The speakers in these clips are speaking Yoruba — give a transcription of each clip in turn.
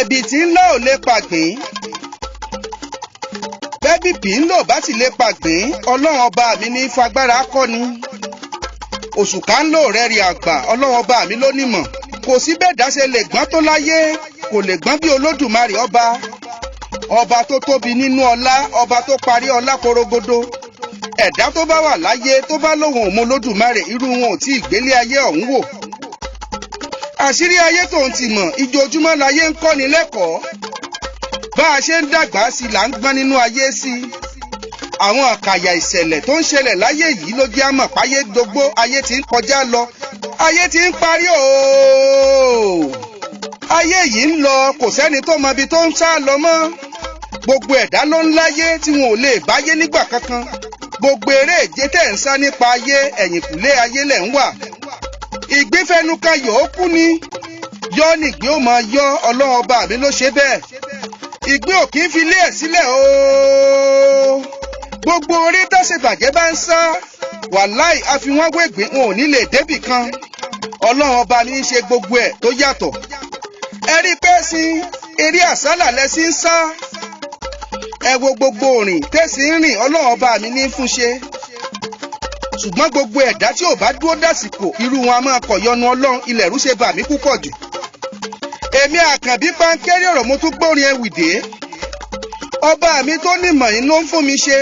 ẹ̀bìtì ńlá ò lè pàgbín bẹ́bìbì ńlò bá sì lè pàgbín ọlọ́run ọba mi ní fagbára kọ́ni òṣùká ńlò rẹ́rìí àgbà ọlọ́run ọba mi ló nímọ̀ kò sí bẹ́ẹ̀ dáṣe lè gbọ́n tó láyé kò lè gbọ́n bí olódùmarè ọba tó tóbi nínú ọlá ọba tó parí ọlá korogodo ẹ̀dá tó bá wà láyé tó bá lóhùn òun olódùmarè irú wọn ò tí ì gbélé ayé ọ̀hún wò àṣírí ayé tóun ti mọ̀ ìjojúmọ́ láyé ń kọ́ni lẹ́kọ̀ọ́ bá a ṣe ń dàgbà sí i là ń gbọ́n nínú ayé sí i àwọn àkàyà ìṣẹ̀lẹ̀ tó ń ṣẹlẹ̀ láyé yìí ló jẹ́ àmọ̀ páyé gbogbo ayé ti ń kọjá lọ ayé ti ń parí ooo ayé yìí ń lọ kò sẹ́ni tó mọ ibi tó ń sá lọ mọ́ gbogbo ẹ̀dá ló ń láyé tí wọn ò lè báyé nígbà kankan gbogbo eré èje tẹ̀ ń sá nípa ayé ẹ̀yìnkùlé ayé lẹ̀ ń wà ìgbéfẹnukayọ̀ ó kú ni yọ́ nìgbín ó máa yọ́ ọlọ́run ọba mi ló ṣe bẹ́ẹ̀ ìgbín ò kì í fi lé ẹ̀ sílẹ̀ ooo gbogbo orí tọ́sẹ̀bàjẹ́ bá ń sá wàláì àfiwọ́n wégbìn wọn ò ní lè débì kan ọlọ́run ọba mi ń ṣe gbogbo ẹ̀ tó yàtọ̀ ẹ rí pé sí eré àsálà lẹ́sí ń sá ẹ wo gbogbo òrìn tẹ́sí ń rìn ọlọ́run ọba mi ní fún ṣe ṣùgbọ́n gbogbo ẹ̀dá tí ò bá dúró dásìkò irú wọn a máa kọ̀ yọnu ọlọ́run ilẹ̀ rú ṣe bà mí púpọ̀ jù èmi àkànbí pankẹ́rì ọ̀rọ̀ mo tún gbórin ẹwìdé ọba mi tó nímọ̀ yín ló ń fún mi ṣe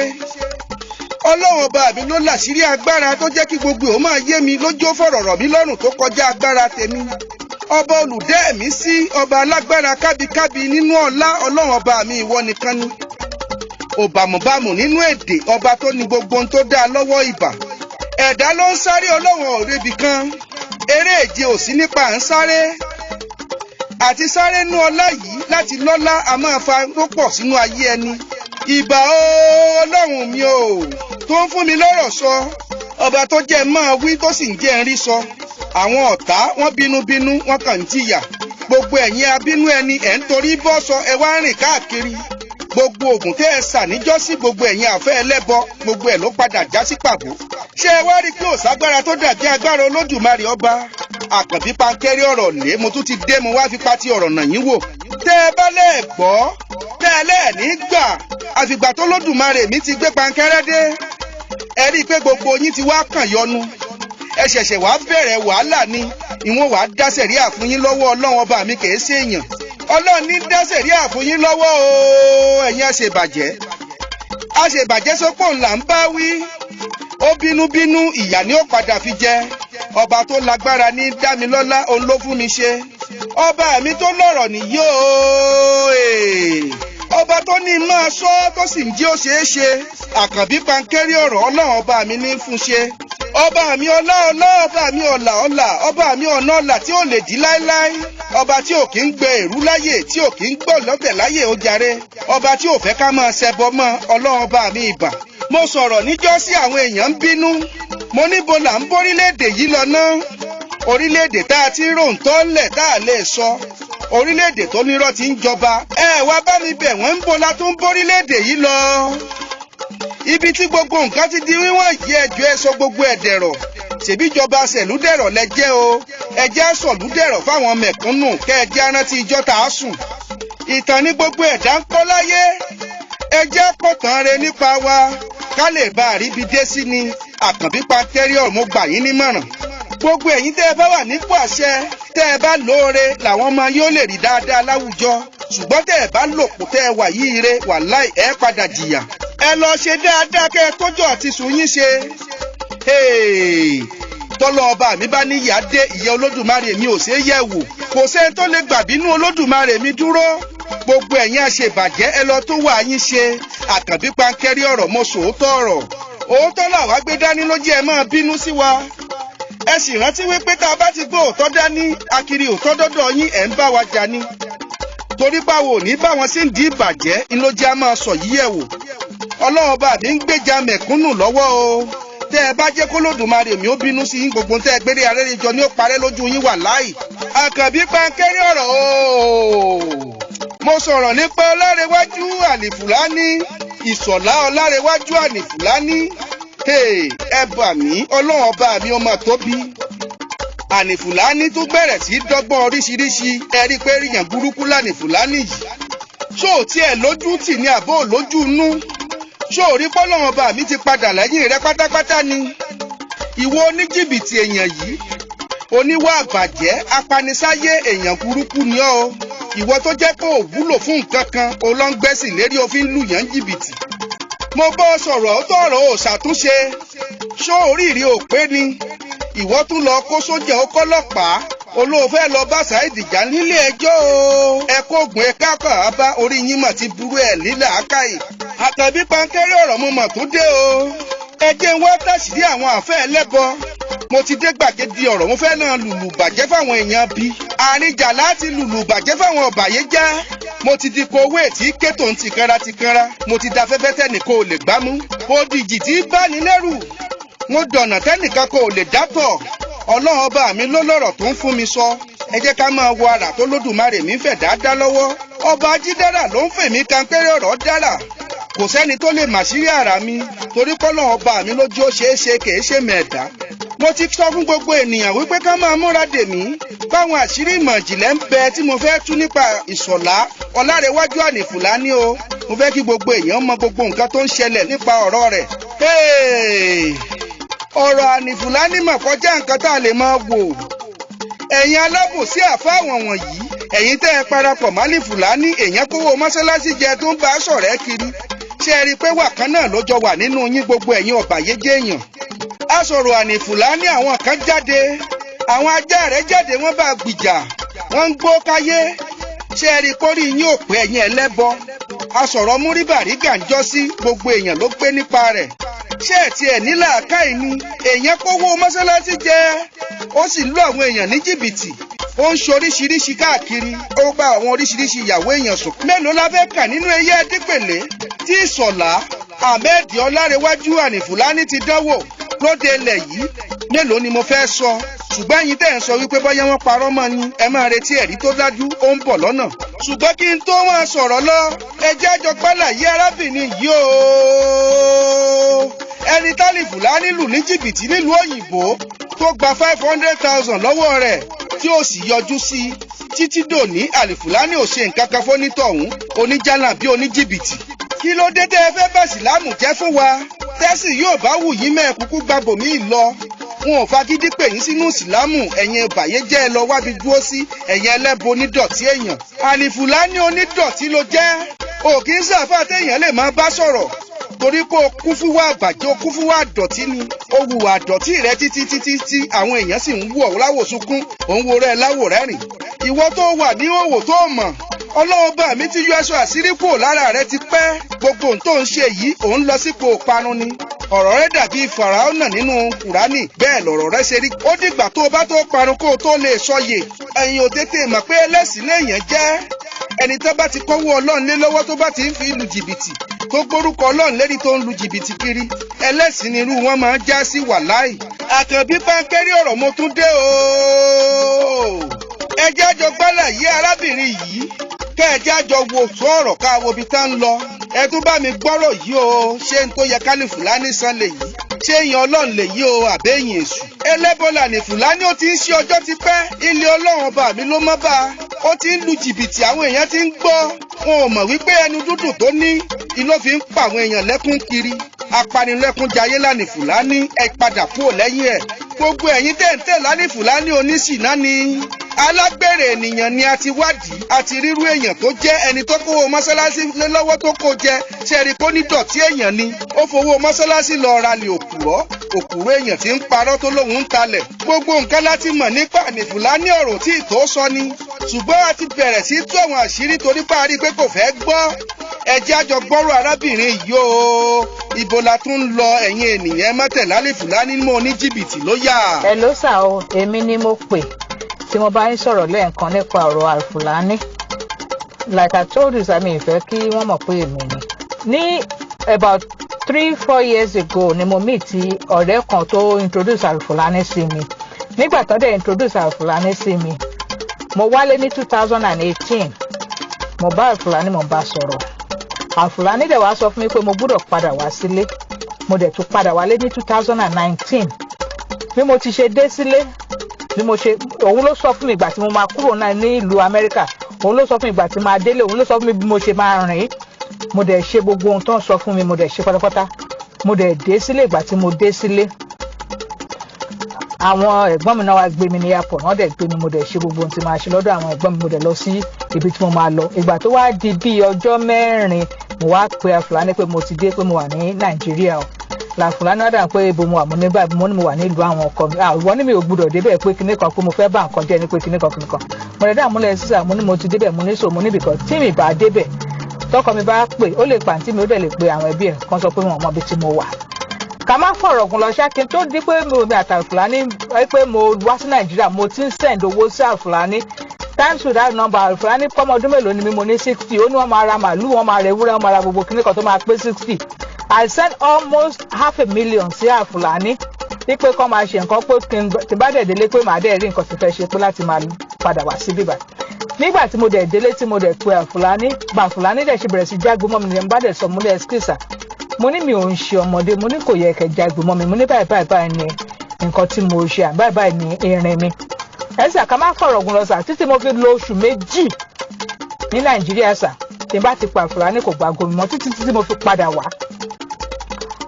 ọlọ́run ọba mi ló láṣìírí agbára tó jẹ́ kí gbogbo ò máa yé mi lójó fọ̀rọ̀ rọ̀ mí lọ́rùn tó kọjá agbára tèmi ọba olùdẹ́ ẹ̀mí sí ọba alágbára kábíkábí nínú ọlá ọlọ́run ọba mi ìwọ nìkan ni òbàmùbàmù nínú èdè ọba tó ní gbogbo ohun tó dá lọ́wọ́ ìbà ẹ̀dá ló ń sáré ọlọ́run òrebì kan eré èje ò sí nípa à ń sáré àti sáré nú ọlá yìí láti lọ́lá a máa fa rọ́pọ̀ sínú ayé ẹni ìbà ọlọ́run mi ò tó ń fún mi lọ́rọ̀ sọ ọba tó jẹ́ máa wí tó sì ń jẹ́ ń rí sọ àwọn ọ̀tá wọ́n bínúbínú wọ́n kàn ń jìyà gbogbo ẹ̀yin abínú ẹni ẹ̀ ń torí bọ́ sọ ẹ wá rìn káàkiri gbogbo ògùn tẹ́ ẹ sà níjọ́sí gbogbo ẹ̀yin àfẹ́ ẹlẹ́bọ gbogbo ẹ̀ ló padà já sí pàbó ṣé ẹ wá rí i pé òságbára tó dàbí agbára olódùmarè ọba àkànbí pankẹ́rì ọ̀rọ̀ lé mo tún ti dé mo wá fi pati ọ̀rọ̀ nà yín wò tẹ́ ẹ bá lẹ́ẹ̀ gbọ́ tẹ́ ẹ lẹ́ẹ̀ ní gbà àfìgbà tó lódùmarè mi ti gbé pankẹ́rẹ́ dé ẹ rí i pé gbogbo yín ti wá kàn yọnu ẹ ṣẹ̀ṣẹ̀ wá bẹ̀rẹ̀ wàhálà ni ìwọ̀n wàá dá sẹ̀ríà fún yín lọ́wọ́ ọlọ́run ọba mi kìí ṣe èèyàn ọlọ́run ní dá sẹ̀ríà fún yín lọ́wọ́ o ẹ̀yin àṣebàjẹ́ sọ́pọ̀ ńlá ń bá wí ó bínúbínú ìyà ni ó padà fi jẹ ọba tó lágbára ní dámilọ́lá òun ló fún mi ṣe ọba mi tó lọ́rọ̀ nìyí o ọba tó ní máa sọ tó sì ń jí ó ṣeé ṣe àkànbí pankẹ́rì ọ̀rọ̀ ọlọ́run ọba mi ní fún ṣe ọba mi ọlá ọba mi ọlà ọba mi ọ̀nà ọlà tí ò lè dí láéláé ọba tí ò kí ń gbẹ èrú láyè tí ò kí ń gbọ́ lọ́bẹ̀ láyè ó jàre ọba tí ò fẹ́ ká máa ṣẹbọ mọ́ ọlọ́run ọba mi ìbà mo sọ̀rọ̀ níjọ́ sí àwọn èèyàn ń bínú mo níbo là ń bórílẹ̀-èdè yìí lọ ná orílẹ̀-èdè tá a ti ń ròǹtọ́ lẹ̀ tá a lè sọ orílẹ̀-èdè tó nírọ́ ti ń jọba ẹ wá bá mi bẹ̀ wọ́n ń bo la tún bórílẹ̀-èdè yìí lọ ibi tí gbogbo nǹkan ti di wíwọ̀n yìí ẹjọ́ ẹ sọ gbogbo ẹ̀ dẹ̀rọ̀ ṣèbíjọba ṣèlúdẹ̀rọ̀ lẹ́jẹ́ o ẹjẹ́ sọ̀lúdẹ̀rọ̀ fáwọn mẹ̀kúnnù kẹ́ ẹjẹ́ arántí ìjọ tá a sùn ìtàn ní gbogbo ẹ̀dá ń kọ́ láyé ẹjẹ́ pọ̀tàn rẹ nípa wa ká lè bá àríbi dé sí ni àkànbí pankẹ́rì ọ̀rọ̀ mo gbà yín nímọ̀ràn gbogbo ẹ̀yin tẹ́ ẹ bá wà nípò àṣẹ tẹ́ ẹ bá lóore làwọn ọmọ yóò lè rí dáadáa láwùjọ ṣùgbọ́n tẹ́ ẹ bá lòpò tẹ́ ẹ wà yìí re wàláì ẹ padà jìyà ẹ lọ ṣe dáadáa kẹ́ ẹ tójú àti sùn yín ṣe tọ́lọ́ ọba mi bá ní ìyá dé ìyá olódùmarè mi ò ṣeé yẹ̀ wò kò sẹ́ni tó lè gbàbínú olódùmarè mi dúró gbogbo ẹ̀yin àṣebàjẹ́ ẹ lọ tó wà yín ṣe àkànbí pankẹ́rì ọ̀rọ̀ mo sòótọ́ ọ̀rọ̀ òótọ́ làwa gbé dání ló jẹ́ ẹ máa bínú sí wa ẹ sì rántí wípé tá a bá ti gbé òótọ́ dání akiri òótọ́ dọ́dọ̀ yín ẹ̀ ń bá wa jà ni torí báwo ò ní bá wọn sí ń di ìbàjẹ́ ń ló jẹ́ a máa sọ yí ẹ̀ wò ọlọ́run bá mi ń gbèjà mẹ̀kúnnù lọ́wọ́ o tẹ́ ẹ bá jẹ́ kó lódùmarè mi ó bínú sí gbogbo tẹ́ ẹ gbére arẹ́rẹ́jọ ní ó parẹ́ lójú yín wà láì àkànbí pankẹ́rì ọ̀rọ̀ o mo sọ̀rọ̀ nípa ọlárẹ̀wájú àlìfùlání ìsọ̀lá ọlárẹ̀wájú àlìfùlání ẹ bà mí ọlọ́run ọba mi ó mà tóbi Ànìfùlání tún bẹ̀rẹ̀ sí dọ́gbọ́n oríṣiríṣi ẹ̀rí pé ríyàn burúkú lànìfùlání yìí. ṣó o tiẹ̀ lójú tì ní àbó lójú inú? ṣó o rí pọ́lọ́wọ́n ọba mi ti padà lẹ́yìn rẹ pátápátá ni? ìwọ oníjìbìtì èèyàn yìí, oníwà àbàjẹ́, apanisáyé èèyàn burúkú ni ọ́ o. ìwọ tó jẹ́ pé ò wúlò fún nǹkan kan, o lọ ń gbẹ́sìn lérí òfin lùyàn jìbìtì. mo bọ́ sọ̀rọ̀ ó tọ̀rọ̀ ò ṣàtúnṣe. ṣó oríire ò pé ni? ìwọ tún lọ kó sójà ó kọ́lọ́pàá, olóòfẹ́ lọ bá Saheed jà nílé ẹjọ́ o. ẹ kó oògùn ẹ káàkà bá orí yín mà ti burú ẹ̀ lílà ákàyè. Àkànbí pankẹ́rẹ́ ọ̀rọ̀ mo mọ̀ tó dé o. ẹ jẹ́ n wá tàṣírí àwọn àfẹ́ ẹlẹ́bọ. mo ti dé gbàgede ọ̀rọ̀, mo fẹ́ náà lùlù bàjẹ́ fáwọn èèyàn bí. àríjà láti lùlù bàjẹ́ fáwọn ọ̀bàyéjẹ́. mo ti di kowó ètí kétò ń tìkanra. mo ti da fẹ́fẹ́ tẹ́nìkan ò lè gbámú. odìjì tí bá ní lẹ́rù. mo dọ̀nà tẹ́nìkan kò lè dátọ̀. Ọlọ́run ọba mi ló lọ́rọ̀ tó ń fún mi sọ. ẹ jẹ́ ká máa wo àrà tó lódùmarè mi fẹ̀ dáadáa lọ́wọ́. ọba ajídára ló ń fèmí kankéré ọ̀rọ̀ dára. kò sẹ́ni tó lè màṣírí àrà mi, torí pọ́lọ́run ọba mi lójú ó ṣeé ṣe kèé ṣe mẹ̀ẹ́dá. mo ti sọ fún gbogbo ènìyàn wípé ká máa múra dè mí. báwọn àṣírí ìmọ̀ ìjìnlẹ̀ ń bẹ tí mo fẹ́ tú nípa Ìṣọ̀lá Ọlárewájú Ànìfùlání o. mo fẹ́ kí gbogbo èèyàn mọ gbogbo nǹkan tó ń ṣẹlẹ̀ nípa ọ̀rọ̀ rẹ̀. ọ̀rọ̀ Ànìfùlání mà kọjá nǹkan tá a lè máa wò. ẹ̀yin alábòsí àfáà wọ̀nyí, ẹ̀yin tẹ́ ẹ parapọ̀ málìfùlání, èèyàn kówó mọ́sálásí jẹ tó ń bá a ṣọ̀rẹ́ kiri. ṣé ẹ rí i pé wàkán náà ló jọ wà nínú yín gbogbo ẹ̀yin ọ̀bàyéjẹ́ èèyàn? a sọ̀rọ̀ Ànìfùlání, àwọn kan jáde, àwọn ajá rẹ̀ jáde, wọ́n bá gbìjà, wọ́n ń gbó káyé. ṣé ẹ rí i kórí yín ò pé ẹ̀yin ẹlẹ́bọ? a sọ̀rọ̀ Múríbàrígà ń jọ́ sí, gbogbo èèyàn ló gbé nípa rẹ̀. ṣé ẹ̀ tiẹ̀ ní làákàyè ni? èèyàn kówó mọ́sálásí jẹ, ó sì lù àwọn èèyàn ní jìbìtì, ó ń ṣoríṣiríṣi káàkiri, ó bá àwọn oríṣiríṣi ìyàwó èèyàn sùn. mélòó la fẹ́ kà nínú eyé dípèlé tí Ìṣọ̀lá Ahmed Ọlárewájú Ànìfùlání ti dánwò lóde ilẹ̀ yìí? mélòó ni mo fẹ́ sọ? ṣùgbọ́n ẹ̀yin tẹ́ ẹ̀ ń sọ wípé bọ́yá wọ́n parọ́ mọ́ ni, ẹ máa retí ẹ̀rí tó dájú, ó ń bọ̀ lọ́nà. ṣùgbọ́n kí n tó wọn sọ̀rọ̀ lọ, ẹ jẹ́ àjọ gbálàyé arábìnrin yìí o. ẹni tálífùlání lù ní jìbìtì nílùú òyìnbó tó gba 500,000 lọ́wọ́ rẹ̀ tí ó sì yọjú sí i títí dòní. Ànìfùlání ò ṣe nǹkan kan fónítọ̀hún, oníjàlá bí oníjìbìtì. kí ló dé tẹ́ ẹ fẹ́ bá ìsìlámù jẹ́ fún wa? tẹ́sì yóò bá wù yín mẹ́ẹ̀kúkú gbàbòmí lọ. wọn ò fagídí pè yín sínú ìsìlámù, ẹ̀yin ìbàyéjẹ́ ẹ lọ wábi dúró sí, ẹ̀yin ẹlẹ́bọ onídọ̀tí èèyàn. Ànìfùlání onídọ̀tí ló jẹ́. ò kì í sàfà téèyàn lè máa bá sọ̀rọ̀, torí pé o kún fún wá àbàjẹ́, o kún fún wá àdọ̀tí ni. o hùwà àdọ̀tí rẹ títí tí àwọn èèyàn sì ń wù ọ́ láwòsúnkún, òun wo rẹ láwòrẹ́rìn. ìwọ tó wà ní òwò tó mọ̀, Ọlọ́run bá mi ti yọ aṣọ àṣírí kúrò lára rẹ ti pẹ́. gbogbo ohun tó ń ṣe yìí, òun lọ sípò parun ni. ọ̀rọ̀ rẹ dàbí Fáráónà nínú Kùránì, bẹ́ẹ̀ lọ̀rọ̀ rẹ ṣe rí. ó dìgbà tó o bá tó parun kó o tó lè sọyè. ẹ̀yin ò tètè mọ̀ pé ẹlẹ́sìn léèyàn jẹ́. ẹni tó bá ti kọ́wọ́ Ọlọ́run lé lọ́wọ́ tó bá ti ń fi lu jìbìtì, tó gbórúkọ Ọlọ́run lérí tó ń lu jìbìtì kiri, ẹlẹ́sìn ni irú wọn máa ń já sí wàláì. Àkànbí pankẹ́rẹ́ ọ̀rọ̀ mo tún dé o. ẹ jẹ́ àjọ gbálàyé arábìnrin yìí, kẹ́ ẹ jẹ́ àjọ wo tó ọ̀rọ̀ ká wo ibi tá ń lọ. ẹ tún bá mi gbọ́rọ̀ yìí o. ṣé n tó yẹ k'Ànìfùlání san lè yìí? ṣé èèyàn Ọlọ́run lè yí o àbẹ́yìn èṣù? ẹlẹ́bọ l'Ànìfùlání, ó ti ń ṣe ọjọ́ ti pẹ́. ilé Ọlọ́run ọba mi ló mọ́ bá a. ó ti ń lu jìbìtì, àwọn èèyàn ti ń gbọ́. wọn ò mọ̀ wípé ẹnu dúdùn tó ní ló fi ń pa àwọn èèyàn lẹ́kún kiri. apanilẹ́kúnjayé l'Ànìfùlání, ẹ padà kúrò lẹ́yìn ẹ̀. gbogbo ẹ̀yin tẹ̀ǹtẹ̀ l'Ànìfùlání oníṣìná ni. alágbèrè ènìyàn ni a ti wádìí, a ti rírú èèyàn tó jẹ́. ẹni tó kówó mọ́sálásí lé lọ́wọ́ tó kó jẹ, ṣe rí kó ní dọ̀tí èèyàn ni. ó fowó mọ́sálásí lọ ralẹ̀ òkúrọ́ èèyàn tí ń parọ́ tó lóun ń talẹ̀. gbogbo nǹkan láti mọ̀ nípa Ànìfùlání, ọ̀rọ̀ tí ìtò sọ ni. ṣùgbọ́n a ti bẹ̀rẹ̀ sí tú àwọn àṣírí torí parí pé kò fẹ́ gbọ́. ẹ jẹ́ àjọ gbọ́rọ̀ arábìnrin yìí o. ibo la tún ń lọ ẹ̀yin ènìyàn? mọ́tẹ̀ l'Ànìfùlání mọ́ oníjìbìtì ló yà. ẹ ló sà o, èmi ni mo pè tí mo bá ń sọ̀rọ̀ lẹ́ẹ̀kan nípa ọ̀rọ̀ Ànìfùlání. like I told you, sami ìfẹ́ kí wọ́n mọ̀ pé èmi ni. ní about 3-4 years ago ni mo meet ọ̀rẹ́ kan tó introduce Ànìfùlání sí mi. nígbà tó dẹ̀ introduce Ànìfùlání sí mi, mo wálé ní 2018. mo bá Ànìfùlání mo bá sọ̀rọ̀. Ànìfùlání dẹ̀ wá sọ fún mi pé mo gbọ́dọ̀ padà wá sílé. mo dẹ̀ tún padà wálé ní 2019. bí mo ti ṣe dé sílé, bí mo ṣe òun ló sọ fún mi ìgbà tí mo máa kúrò náà ní ìlú Amẹ́ríkà, òun ló sọ fún mi ìgbà tí máa délé, òun ló sọ fún mi bí mo ṣe máa rìn. Mo dẹ̀ ṣe gbogbo ohun tó ń sọ fún mi, mo dẹ̀ ṣe pátápátá. Mo dẹ̀ dé sílé, ìgbà tí mo dé sílé àwọn ẹ̀gbọ́n mi náà wá gbé mi ní airport, wọ́n dẹ̀ gbé mi, mo dẹ̀ ṣe gbogbo ohun tí máa ṣe lọ́dọ̀ àwọn ẹ̀gbọ́n mi, mo dẹ̀ lọ sí ibi tí mo máa lọ. Ìgbà tó wá di bí ọjọ́ 4 mo wá pe Alfulany pé mo ti dé, pé mo wà ní Nàìjíríà o. Alfulany wá dà pé ibo mo wà, mo ní báyìí, mo ní mo wà ní ìlú àwọn ọkọ mi. Àwọn ní mi ò gbúdọ̀ débẹ̀ pé kinní kan, pé mo fẹ́ bá nǹkan jẹ́ ní pé kinní kan. Mo dẹ̀ dá múlẹ̀ sísà, mo ní mo ti débẹ̀, mo ní so mo ní bìkan tí mi bá débẹ̀ tọkọ mi bá pè, ó lè pàǹtí mi, ó dẹ̀ lè pe àwọn ẹbí ẹ̀ kan sọ pé wọn mọ ibi tí mo wà. Ká má fọ̀rọ̀ gùn lọ ṣá, kí n tó di pé mo àti Alfulany pé mo wá sí Nàìjíríà, mo ti ń send owó sí Alfulany times to that number. Alfulany kọ́mọ ọdún mélòó ni mi, mo ní 60. Ó ní wọ́n máa ra màálù, wọ́n máa ra ewúrẹ́, wọ́n máa ra gbogbo kíní kan tó máa pé 60. I sent almost $500,000 sí Alfulany wípé kọ́ máa ṣe nǹkan, pé tí bá dẹ̀ délé pé màá dẹ̀ rí nǹkan tí fẹ́ ṣe pé láti máa padà wá sí bíbá. Nígbà tí mo dẹ̀ délé tí mo dẹ̀ pe Alfulany, Alfulany dẹ̀ ṣe bẹ̀rẹ̀ sí jágbe mọ́ mi ní bá dẹ̀ sọ mo lẹ̀ excuse. Mo ní mi ò ń ṣe ọmọdé, mo ní kò yẹ kẹ́ jágbe mọ́ mi, mo ní báyìí ni nǹkan tí mo ṣe, báyìí ni irin mi. Ẹ̀sà ká má fọ̀rọ̀ gùn lọ sà, títí mo fi lo oṣù 2 ní Nàìjíríà sà, tí n bá ti pa Alfulany kò gba gomi mọ́, títí mo fi padà wá.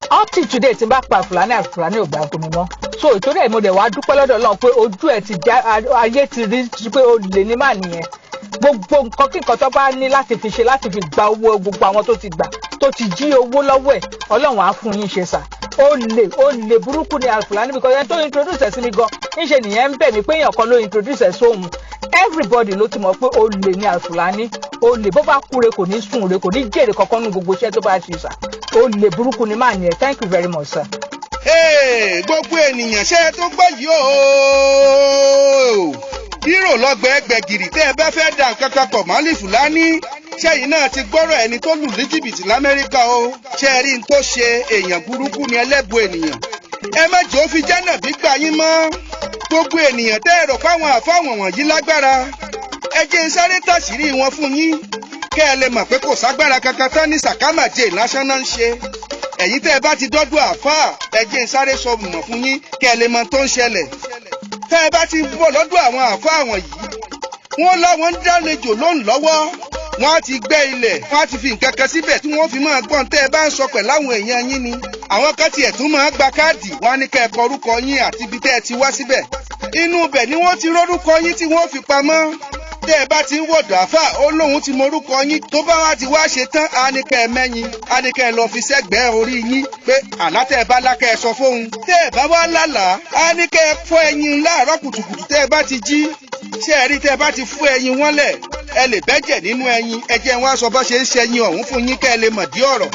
Up till today tí n bá pa Alfulany ò gba gomi mọ́. So ìtorí ẹ̀ mo dẹ̀ wá dúpẹ́ lọ́dọ̀ Ọlọ́run pé ojú ẹ̀ ti já, ayé ti rí pé ó lè ní mà nìyẹn. Gbogbo nǹkan kí nǹkan tó bá ní láti fi ṣe, láti fi gba owó gbogbo àwọn tó ti gbà, tó ti jí owó lọ́wọ́ ẹ̀, Ọlọ́run á fún yín ṣe sà. Ó lè burúkú ni Alfulany, because ẹni tó introduce ẹ̀ sí mi gan, níṣe nìyẹn ń bẹ̀ mí pé èèyàn kan ló introduce ẹ̀ sóhun. Everybody ló ti mọ̀ pé ó lè ní Alfulany, ó lè bó bá kúre kò ní sùn re, kò ní jèrè kankan nínú gbogbo iṣẹ́ tó bá ṣe sà. Ó lè burúkú ni mà nìyẹn. Thank you very much sir. Gbogbo ènìyàn ṣe tó gbọ́ yìí o. Hírò lọ́gbẹ̀ẹ́gbẹ̀gìrì tẹ́ ẹ bá fẹ́ dà nǹkan kan pọ̀ mọ́ Alfulany. Ṣẹ́yìn náà ti gbọ́rọ̀ ẹni tó lù ní jìbìtì l'Amẹ́ríkà o. Ṣé rí n tó ṣe èèyàn burúkú ni ẹlẹ́bù ènìyàn. Ẹ má jẹ́ ó fi jẹ́ nàbí gbà yín mọ́. Gbogbo ènìyàn tẹ́ ẹ rò fáwọn àfáwọn wọ̀nyí lágbára. Ẹ jẹ́ n sáré tàṣírí wọn fún yín. Kẹ́ ẹ lè mọ̀ pé kò ságbára kankan tán ní sàkámàjẹ lásán ń ṣe. Ẹ̀yin tẹ́ ẹ bá ti dọ́dọ̀ àfáà, ẹ jẹ́ n sáré sọ mọ̀ fún yín kẹ́ ẹ lè mọ̀ tó ń ṣẹlẹ̀. Tẹ́ ẹ bá ti bọ̀ lọ́dọ̀ àwọn àfáà wọ̀nyí, wọ́n láwọn ń dálejò lóhùn lọ́wọ́. Wọ́n á ti gbẹ́ ilẹ̀, wọ́n á ti fi nǹkan kan síbẹ̀ tí wọ́n fi máa gbọ́n tẹ́ ẹ bá ń sọ pẹ̀lú àwọn èèyàn yín ni. Àwọn kan tiẹ̀ tún máa gba káàdì, wọ́n á ní kẹ́ ẹ kọ orúkọ yín àti ibi tẹ́ ẹ ti wá síbẹ̀. Inú ibẹ̀ ni wọ́n ti rórúkọ yín tí wọ́n fi pamọ́. Tẹ́ ẹ bá ti ń wọ̀dọ̀ àfà, ó lóun ti mọ orúkọ yín, tó bá wá ti wá ṣe tán, á ní kẹ́ ẹ mẹ́yìn, á ní kẹ́ ẹ lọ fi sẹ́gbẹ̀ẹ́ orí yín pé àlá tẹ́ ẹ bá lá kẹ́ ẹ sọ fóun. Tẹ́ ẹ bá wá lálàá, á ní kẹ́ ẹ fọ́ ẹyin láàárọ̀ kùtùkùtù tẹ́ ẹ bá ti jí. Ṣé ẹ rí tẹ́ ẹ bá ti fún ẹyin wọn lẹ̀, ẹ lè bẹ́jẹ̀ nínú ẹyin, ẹ jẹ́ wọn aṣọ bá ṣe ń ṣẹyin ọ̀hún fún yín kẹ́ ẹ lè mọ̀ dí ọ̀rọ̀.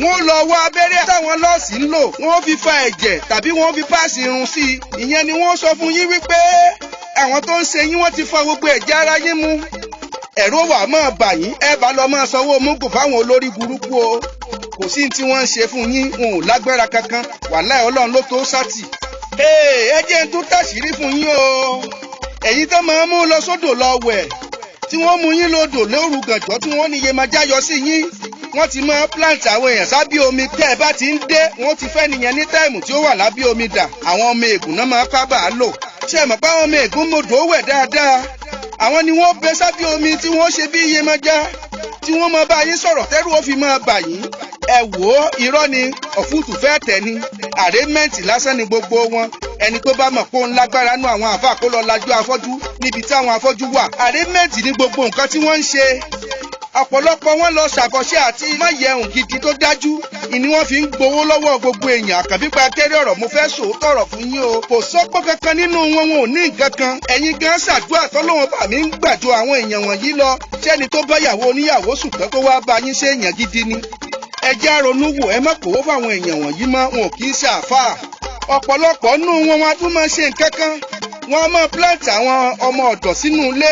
Wọ́n lọ wá abẹ́rẹ́ táwọn nọ́ọ̀sì ń lò, wọ́n fi fa ẹ̀jẹ̀ tàbí wọ́n fi páàsì irun sí i. Ìyẹn ni wọ́n sọ fún yín wípé àwọn tó ń ṣe yín wọ́n ti fa gbogbo ẹ̀jẹ̀ ara yín mu. Ẹ̀rọ wà máa bà yín, ẹ bá lọ máa sanwó múgùn fáwọn olórí burúkú o. Kò sí tí wọ́n ń ṣe fún yín, wọn ò lágbára kankan, wàláhì Ọlọ́run ló tó sátì. Ẹ jẹ́ n tún tàṣírí fún yín o. Ẹ̀yin tó máa ń mú lọ sódò lọ wẹ̀, tí wọ́n mú yín lódò lóru gànjọ́ tí wọ́n ní Yemọja yọ sí yín. Wọ́n ti máa plant àwọn èèyàn sábí omi, tẹ́ ẹ bá ti ń dé, wọ́n ti fẹ́ nìyẹn ní táìmù tí ó wà lábí omi dà. Àwọn ọmọ ègùn náà máa kábàá lò. Ṣé ẹ mọ̀ pé àwọn ọmọ ègún mọ̀dò wẹ̀ dáadáa? Àwọn ni wọ́n bẹ sábí omi tí wọ́n ṣe bí Yemọja, tí wọ́n máa bá yín sọ̀rọ̀ tẹ́rù ó fi máa bà yín. Ẹ wò ó, irọ́ ni, ọ̀fúùtù fẹ́ tẹ̀ ni, àrẹ́mẹ́ǹtì lásán ni gbogbo wọn. Ẹni tó bá mọ̀ pé òun lágbára nú àwọn àfáà kó lọ lajú afọ́jú níbi tí àwọn afọ́jú wà. Àrẹ́mẹ́ǹtì ni gbogbo nǹkan tí wọ́n ń ṣe. Ọ̀pọ̀lọpọ̀ wọn lọ ṣàkọsẹ́ àti máyẹ̀hùn gidi tó dájú, ìní wọ́n fi ń gbowó lọ́wọ́ gbogbo èèyàn. Àkànbípa kéré ọ̀rọ̀ mo fẹ́ sòótọ́ ọ̀rọ̀ fún yín o. Kò sọ́pọ̀ kankan nínú wọn ò ní nǹkan kan. Ẹ̀yin gan ṣàdúrà tọ́lọ́wọ́n bà mí ń gbàjọ àwọn èèyàn wọ̀nyí lọ. Ṣẹ́ni tó báyàwó oníyàwó sùpẹ́ tó wá bá yín ṣe èèyàn gidi ni. Ẹ jẹ́ á ronú wò, ẹ má kówó fáwọn èèyàn wọ̀nyí mọ́, wọn ò kì í ṣe àfáà. Ọ̀pọ̀lọpọ̀ nínú wọn wá tún máa ṣe nǹkan kan. Wọ́n máa plant àwọn ọmọ ọ̀dọ̀ sínú ilé.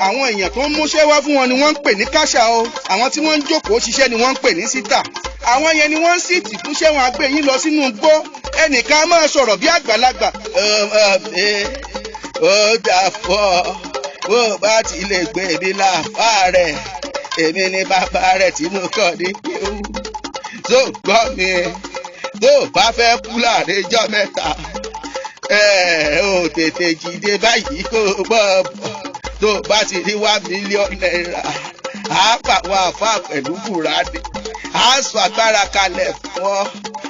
Àwọn èèyàn tó ń múṣẹ́ wá fún wọn ni wọ́n ń pè ní káṣà o. Àwọn tí wọ́n ń jókòó ṣiṣẹ́ ni wọ́n ń pè ní síta. Àwọn yẹn ni wọ́n ń sìtì fúnṣẹ́ wọn àgbé yín lọ sínú igbó. Ẹnìkan máa sọ̀rọ̀ bí àgbàlagbà. Ó dà fọ́, bó bá ti lè gbé mi láàfáà rẹ̀, èmi ni bàbá rẹ̀ tí mo kọ́ ní kéwú. Tó gbọ́ mi, tó bá fẹ́ kú láàrin ijọ́ mẹ́ta, Ó tètè jíde báyìí kó o gbọ́ tó bá ti rí $1 million á pàwọn àfa pẹ̀lú bùrádì á sọ agbára kalẹ̀ fún ọ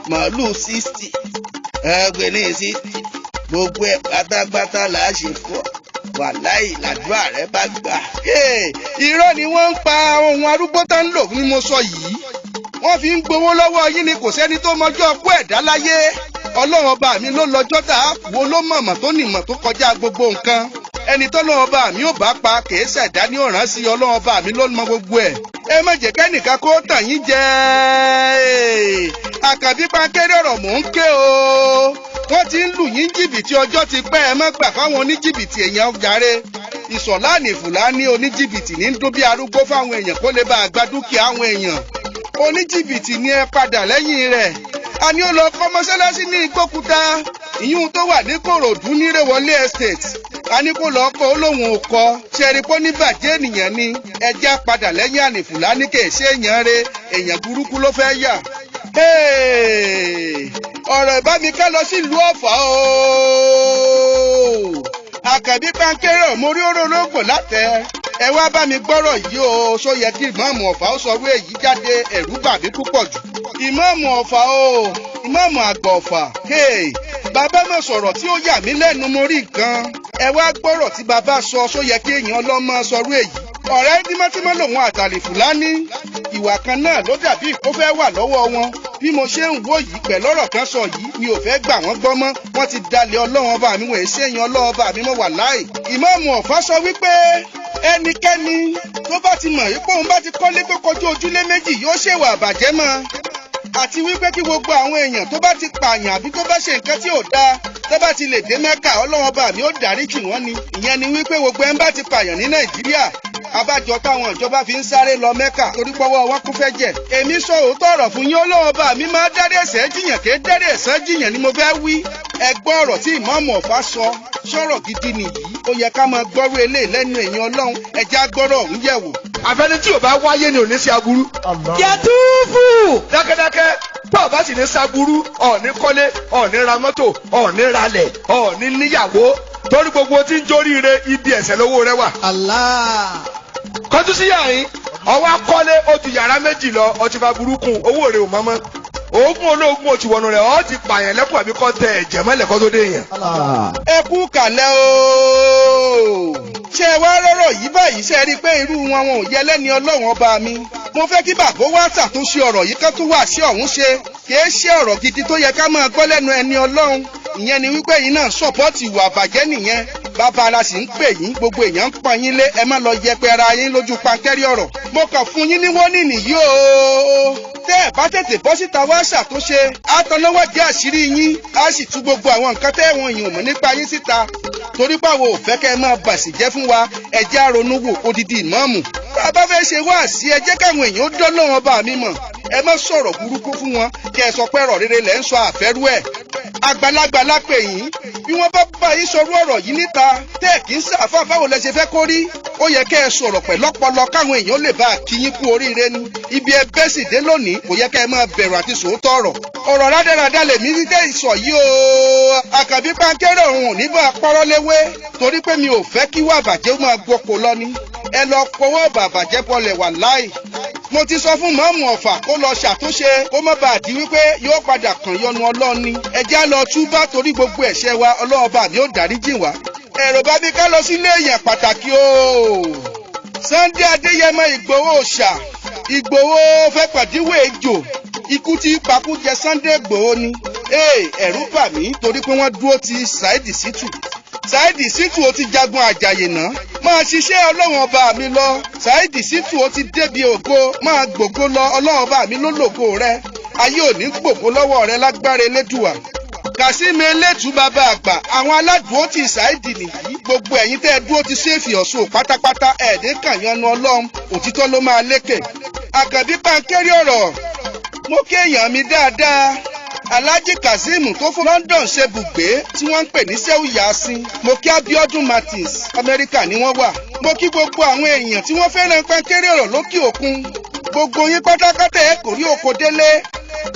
màálù 60 ẹgbẹ́ ní 60 gbogbo ẹ̀ pátápátá là á ṣe fún ọ wàláì làdúrà rẹ bá gbà. Irọ́ ni wọ́n ń pa ohun arúgbó tó ń lò ní mo sọ yìí wọ́n fi ń gbowó lọ́wọ́ yín ni kò sẹ́ni tó mọjọ́ kú ẹ̀dá láyé ọlọ́run ọba mi ló lọ́jọ́ tá a wo ló mọ̀mọ̀ tó nìmọ̀ tó kọjá gbogbo nǹkan ẹni tọ́lọ́run ọba mi ò bá pa kìí ṣẹ̀dá ní ọ̀ràn sí ọlọ́run ọba mi ló mọ gbogbo ẹ̀ ẹ má jẹ́ kẹ́nìkan kó tàn yín jẹ Àkànbí Pankéré ọ̀rọ̀ mò ń ké o wọ́n ti ń lù yín jìbìtì ọjọ́ ti pẹ́ ẹ má gbà fáwọn oníjìbìtì èèyàn jàre Ìsọ̀láàní Fùlàní oníjìbìtì ní ń dún bí arúgbó fáwọn èèyàn kó lè bá àgbà dúkìá àwọn èèyàn oníjìbìtì ni ẹ padà lẹ́yìn rẹ̀ a ní ó lọ kọ́ mọ́sálásí ní Ìgbókúta ìyún tó wà ní Kòròdú ní Rèwọlé estate a ní kó lọ kọ́ olóhùn òkọ ṣẹ́rí pọ́ ní bàjẹ́ ènìyàn ni ẹja padà lẹ́yìn Àní Fùlàní kèéṣe èèyàn re èèyàn burúkú ló fẹ́ yà. Ọ̀rọ̀ ìbámi ká lọ sílùú Ọ̀fà o. Àkànbí Pankéré mo rí orólógbò látẹ̀ ẹ wá bá mi gbọ́rọ̀ yìí o ṣó yẹ kí ìmáàmù Ọ̀fà ó sọ wé èyí jáde ẹ̀rú bà mí púpọ̀ jù. Ìmáàmù Ọ̀fà o ìmáàmù àgbà Ọ̀fà bàbá mọ̀ sọ̀rọ̀ tí ó yà mí lẹ́nu mo rí nǹkan ẹ wá gbọ́rọ̀ tí bàbá sọ ṣó yẹ kí èèyàn ọlọ́mọ sọrú èyí. Ọ̀rẹ́ tímọ́tímọ́ lòun àtàlì Fùlàní ìwà kan náà ló dàbí kó fẹ́ wà lọ́wọ́ wọn bí mo ṣe ń wò yìí pẹ̀lú ọ̀rọ̀ kan sọ yìí mi ò fẹ́ gbà wọ́n gbọ́ mọ́ wọ́n ti dalẹ̀ ọlọ́run ọba mi wọ̀nyí ṣéyàn ọlọ́run ọba mi mọ́ wà láì. Ìmáàmù Ọ̀fà sọ wípé ẹnikẹ́ni tó bá ti mọ̀ wípé òun bá ti kọ́lé pé kọjú ojúlé méjì yóò ṣèwà àbàjẹ́ mọ́ àti wípé kí gbogbo àwọn èèyàn tó bá ti pààyàn àbí tó bá ṣe nǹkan tí ò dáa tó bá ti lè dé Mẹ́kà ọlọ́run ọba mi ó dáríjì wọ́n ni ìyẹn ni wípé gbogbo ẹ̀ ń bá ti pààyàn ní Nàìjíríà abájọ táwọn ìjọba fi ń sáré lọ Mẹ́kà torí pọ́wọ́ wọn kún fẹ́ jẹ. Èmi sọ òótọ́ ọ̀rọ̀ fún yín ọlọ́run ọba mi máa dárí ẹ̀ṣẹ̀ jìyàn ké dárí ẹ̀ṣẹ̀ jìyàn ni mo fẹ́ wí. Ẹ gbọ́ ọ̀rọ̀ tí Ìmáàmù Ọ̀fà sọ sọ̀rọ̀ gidi nìyí ó yẹ ká máa gbọ́rú eléyìí lẹ́nu èèyàn ọlọ́run ẹja gbọ́rọ̀ ọ̀hún yẹ̀ wò. Àfẹ́ni tí ò bá wáyé ni ò ní sí aburú. Yẹtúfù. Dákẹ́dákẹ́ tó o bá sì ní sábúrú ọ̀ọ́ni kọ́lé ọ̀ọ́ni ra mọ́tò ọ̀ọ́ni ralẹ̀ ọ̀ọ́ni níyàwó torí gbogbo tí ń jóríire ibi ẹ̀ṣẹ̀ lówó rẹ wà. Allah. Kọjú sí yàrin ọwọ́ akọ́lé ó ju yàrá méjì lọ ọtí fa burúkú owó rẹ ò mọ́mọ́ oògùn olóògùn òtí wọnú rẹ ọ ti pààyàn lẹ́kùn àbí kọ́ tẹ ẹ̀jẹ̀ mọ́lẹ̀ kọ́ tó dé yẹn. Ẹ kú kàlẹ́ o ṣé ẹ wá rọ́rọ̀ yìí báyìí ṣe rí i pé irú wọn ò yẹ lẹ́ni ọlọ́run ọba mi mo fẹ́ kí bàbá wa ṣàtúnṣe ọ̀rọ̀ yìí ká tún wà sí ọ̀hún ṣe kìí ṣe ọ̀rọ̀ gidi tó yẹ ká máa gbọ́ lẹ́nu ẹni ọlọ́run ìyẹn ni wípé yìí náà sọ̀pọ́ọ̀tì ìwà àbàjẹ́ nìyẹn bàbá ara sì ń pè yín gbogbo èèyàn ń pa yín lé ẹ má lọ yẹpẹ ara yín lójú Pankéré ọ̀rọ̀ mo kàn fún yín ní wọ́nì nìyí o tẹ́ ẹ bá tètè bọ́ síta wá ṣàtúnṣe àtọ̀nàwọ́ jẹ́ àṣírí yín á sì tú gbogbo àwọn nǹkan tẹ́ ẹ̀wọ̀n èèyàn mọ̀ nípa yín síta torí báwo ò fẹ́ kẹ́ ẹ máa bàṣì jẹ́ fún wa ẹ jẹ́ á ronú wò odidi ìmáàmù tá a bá fẹ́ ṣe wá sí ẹ jẹ́ káwọn èèyàn ó dán lọ́wọ́ bá mi mọ̀ ẹ má sọ̀rọ̀ burúkú fún wọn kẹ́ ẹ sọ pé ọ̀rọ̀ rere lẹ́ ń sọ àfẹ́rú ẹ̀ àgbàlagbà lápè yín bí wọ́n bá bá yín sọrú ọ̀rọ̀ yìí níta tẹ́ ẹ̀ kì í sàfà báwo lẹ ṣe fẹ́ kó rí ó yẹ kẹ́ ẹ sọ̀rọ̀ pẹ̀lú ọpọlọ káwọn èèyàn lè bá a kí yín kú oríire ni ibi ẹ bẹ́ sì dé lónìí kò yẹ kẹ́ ẹ máa bẹ̀rù àti sòótọ́ ọ̀rọ̀ rádaràda lèmi ní tẹ́ ìsọ̀ yìí o Àkànbí Pankéré òun ò ní bá a pọ́rọ́ léwé torí pé mi ò fẹ́ kí wà bàjẹ́ máa gboko lọ ni ẹ lọ fọwọ́ bàbàjẹ́ bọlẹ̀ wà láì mo ti sọ fún Ìmáàmù Ọ̀fà kó lọ ṣàtúnṣe kó má bàa di wípé yóò padà kàn yọnu Ọlọ́run ni ẹ já lọ túbá torí gbogbo ẹ̀ṣẹ̀ wa Ọlọ́ọ̀bà mi ó dáríjì wá ẹ̀rọ bá mi ká lọ sílé èèyàn pàtàkì o Sunday Adéyẹmọ Ìgbòho ṣà Ìgbòho fẹ́ pàdíwò ejò ikú tí pakú jẹ Sunday Ìgbòho ni ẹ̀rù bà mí torí pé wọ́n dúró ti Saheed Shittu Saheed Shittu ó ti jagun àjàyè náà máa ṣiṣẹ́ ọlọ́run ọba mi lọ Saheed Shittu ó ti débi ògo máa gbògo lọ ọlọ́run ọba mi ló lògo rẹ ayé ò ní gbògo lọ́wọ́ rẹ lágbára elédùà Kàsímì Elétù bàbá àgbà àwọn aládùúgbò ti Saheed nìyí gbogbo ẹ̀yin tẹ́ ẹ dúró ti ṣéèfì ọ̀ṣun pátápátá ẹ̀ẹ́dẹ́ kàyánu ọlọ́run òtítọ́ ló máa lékè Àkànbí Pankéré ọ̀rọ̀ mo kéèyàn mi dáadáa Alhaji Kazeem tó fún London ṣe bùgbé tí wọ́n ń pè ní Sehu Yasin mo kí Abiodun Martins Amẹ́ríkà ni wọ́n wà mo kí gbogbo àwọn èèyàn tí wọ́n fẹ́ràn Pankéré ọ̀rọ̀ lókè òkun gbogbo yín pátápátá ẹ kò rí oko délé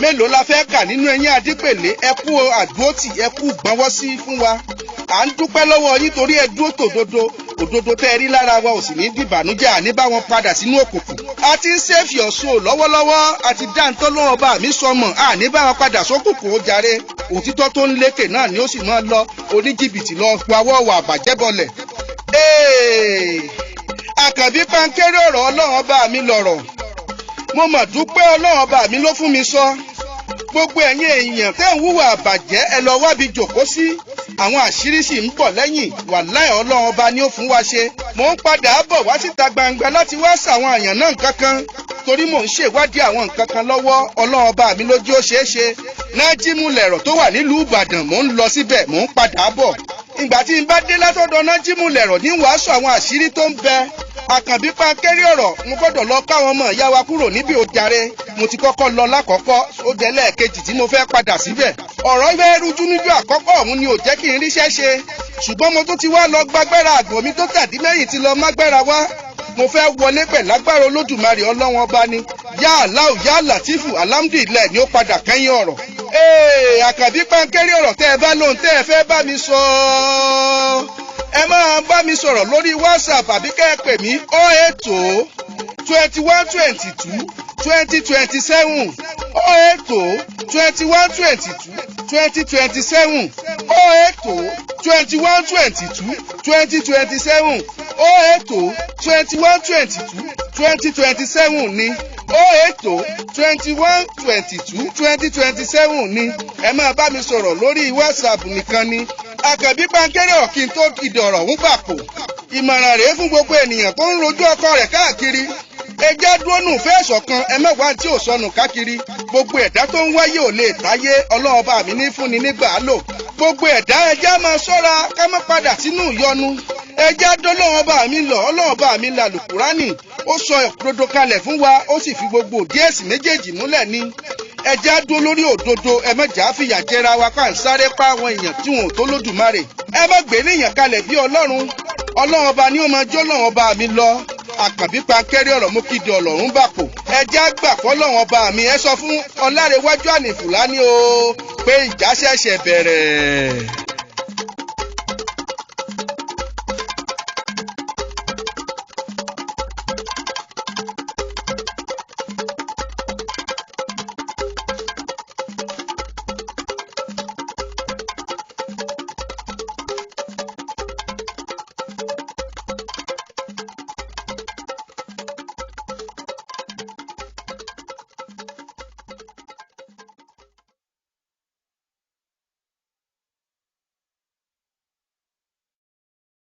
mélòó la fẹ́ kà nínú ẹ̀yin adípèlé ẹ kú àdúrótì ẹ kú gbọ́nwọ́ sí fún wa à ń dúpẹ́ lọ́wọ́ yín torí ẹ dúró tòdodo òdodo tẹ́ ẹ rí lára wa ò sì ní dìbànújẹ́ àní bá wọn padà sínú òkùnkùn a ti ń save your soul lọ́wọ́lọ́wọ́ àti dáńtọ́ lọ́wọ́ bá mi sọmọ àní bá wọn padà sókùnkùn ó jàre òtítọ́ tó ń lékè náà ni ó sì máa lọ oníjìbìtì lọ wawọ́ wà bàjẹ́ bọlẹ̀. Àkànbí pankéré ọ̀rọ̀ ọlọ́run ọba mi lọ̀rọ̀ mo mà dúpẹ́ ọlọ́run ọba mi ló fún mi sọ gbogbo ẹ̀yin èèyàn tẹ́ ń hùwà àbàjẹ́ ẹ lọ wábi jòkó sí àwọn àṣírí sì ń bọ̀ lẹ́yìn wàláhì ọlọ́run ọba ni ó fún wa ṣe mò ń padà bọ̀ wá síta gbangba láti wá sàwọn àyàn náà nǹkan kan torí mò ń ṣèwádìí àwọn nǹkan kan lọ́wọ́ ọlọ́run ọba mi lójú ó ṣeé ṣe Nájímù lẹ̀rọ̀ tó wà nílùú Ìbàdàn mò ń lọ síbẹ̀ mò ń padà bọ̀ ìgbà tí n bá dé látọ̀dọ̀ Nájímù lẹ̀rọ̀ ní wàásù àwọn àṣírí tó ń bẹ Àkànbí pankéré ọ̀rọ̀ mo gbọ́dọ̀ lọ káwọn ọmọ ìyá wa kúrò níbi òjàre mo ti kọ́kọ́ lọ lákọ̀ọ́kọ́ ó jẹ́ lẹ́ẹ̀kejì tí mo fẹ́ padà síbẹ̀ ọ̀rọ̀ fẹ́ rújú níjú àkọ́kọ́ ọ̀hún ni ò jẹ́ kí n ríṣẹ́ ṣe ṣùgbọ́n mo tún ti wá lọ gbàgbára àgbò mi tó tàdí mẹ́yìn ti lọ mágbára wá mo fẹ́ wọlé pẹ̀ lágbára Olódùmarè ọlọ́wọ́n ọba ni yá aláwù yá látìfù alhamdulillah ni ó padà kẹ́yìn ọ̀rọ̀ Àkànbí pankéré ọ̀rọ̀ tẹ́ ẹ bá lóhun tẹ́ ẹ fẹ́ bá mi sọ ẹ máa bá mi sọ̀rọ̀ lórí WhatsApp àbí kẹ́ ẹ pè mí 080 2122 2027 080 2122 2027 080 2122 2027 080 2122 2027 ni 080 2122 2027 ni ẹ máa bá mi sọ̀rọ̀ lórí WhatsApp nìkan ni Àkànbí pankéré ọ̀kìn tó kìdì ọ̀rọ̀ ń gbàpò ìmọ̀ràn rèé fún gbogbo ènìyàn tó ń rojú ọkọ rẹ̀ káàkiri ẹ jẹ́ dúró nù fẹ́ ṣọ̀kan ẹ mẹ́wàá tí ò sọnù káàkiri gbogbo ẹ̀dá tó ń wáyé ò lè táyé ọlọ́run ọba mi ní fúnni nígbà á lò gbogbo ẹ̀dá ẹ jẹ́ máa ṣọ́ra ká má padà sínú ìyọnu ẹ jẹ́ dọ́lọ́run ọba mi lọ ọlọ́run ọba mi là lùkùránì ó sọ òdodo kalẹ̀ fún wa ó sì fi gbogbo òdí ẹ̀sìn méjèèjì múlẹ̀ ní ẹ jẹ́ á dúró lórí òdodo ẹ má jà á fìyà jẹra wa ká ń sáré pa àwọn èèyàn tí wọn ò tó lódùmarè ẹ má gbé níyàn kalẹ̀ bí ọlọ́run ọba ni ó máa jọ́ ọlọ́run ọba mi lọ Àkànbí pankéré ọ̀rọ̀ mú kídi ọlọ́run bàpò ẹ jẹ́ á gbà fọ́lọ́run ọba mi ẹ sọ fún Ọlárewájú Ànífùlání o pé ìjà ṣẹ̀ṣẹ̀ bẹ̀rẹ̀.